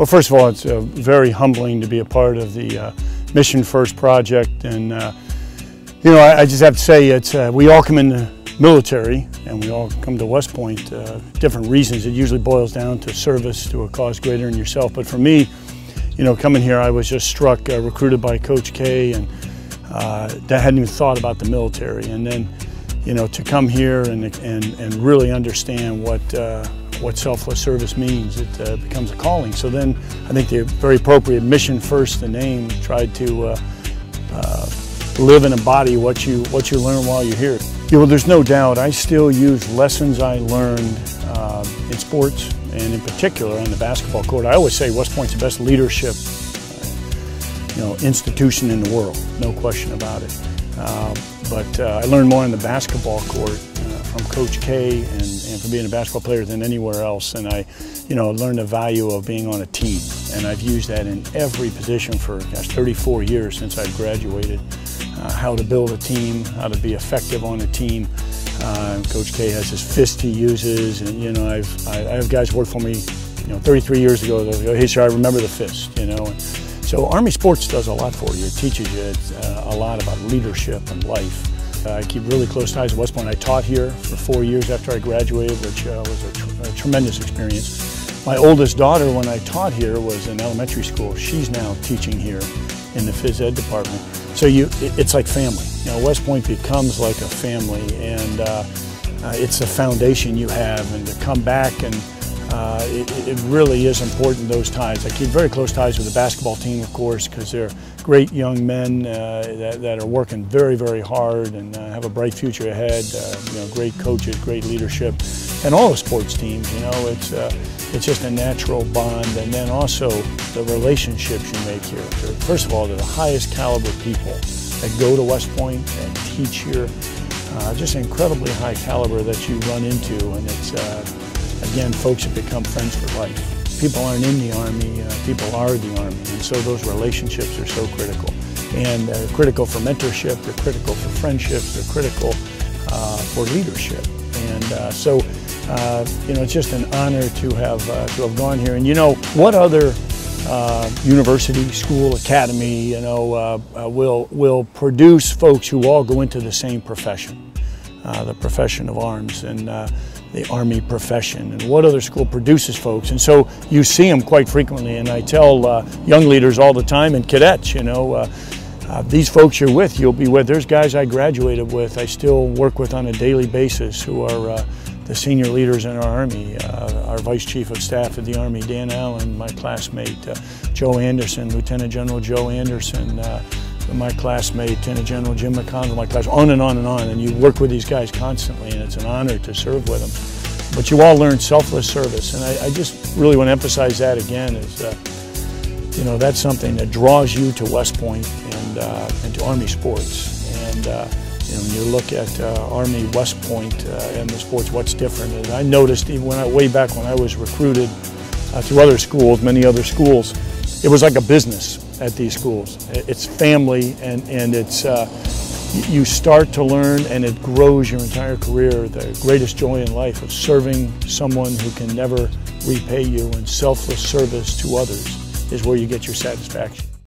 Well, first of all, it's very humbling to be a part of the Mission First project, and you know, I just have to say, it's we all come in the military, and we all come to West Point different reasons. It usually boils down to service to a cause greater than yourself. But for me, you know, coming here, I was just struck, recruited by Coach K, and that hadn't even thought about the military. And then, you know, to come here and really understand what selfless service means, it becomes a calling. So then I think the very appropriate Mission First, the name, tried to live and embody what you learn while you're here. Yeah, well, there's no doubt I still use lessons I learned in sports, and in particular on the basketball court. I always say West Point's the best leadership institution in the world, no question about it. But I learned more on the basketball court from Coach K and from being a basketball player than anywhere else. And I learned the value of being on a team. And I've used that in every position for 34 years since I've graduated. How to build a team, how to be effective on a team. Coach K has his fist he uses, and you know, I have guys work for me, 33 years ago. They go, "Hey, sir, I remember the fist," And so Army sports does a lot for you. It teaches you a lot about leadership and life. I keep really close ties at West Point. I taught here for 4 years after I graduated, which was a tremendous experience. My oldest daughter, when I taught here, was in elementary school. She's now teaching here in the phys ed department. So it's like family. West Point becomes like a family, and it's the foundation you have. And to come back, and it really is important, those ties. I keep very close ties with the basketball team, of course, because they're great young men that are working very, very hard and have a bright future ahead. Great coaches, great leadership, and all the sports teams. It's just a natural bond, and then also the relationships you make here. First of all, they're the highest caliber people that go to West Point and teach here. Just incredibly high caliber that you run into, and it's again, folks have become friends for life. People aren't in the Army, people are the Army, and so those relationships are so critical. And they're critical for mentorship, they're critical for friendships, they're critical for leadership. And it's just an honor to have gone here. And what other university, school, academy, will produce folks who all go into the same profession, the profession of arms, and the Army profession, and what other school produces folks? And so you see them quite frequently, and I tell young leaders all the time, and cadets, these folks you're with, you'll be with. There's guys I graduated with, I still work with on a daily basis, who are the senior leaders in our Army. Our Vice Chief of Staff at the Army, Dan Allen, my classmate, Joe Anderson, Lieutenant General Joe Anderson, my classmate, Lieutenant General Jim McConnell, my class, on and on and on. And you work with these guys constantly, and it's an honor to serve with them. But you all learn selfless service, and I just really want to emphasize that again, is that's something that draws you to West Point and to Army sports. And when you look at Army West Point and the sports, what's different? And I noticed even way back when I was recruited to other schools, many other schools, it was like a business at these schools. It's family, and it's you start to learn, and it grows your entire career. The greatest joy in life of serving someone who can never repay you, and selfless service to others is where you get your satisfaction.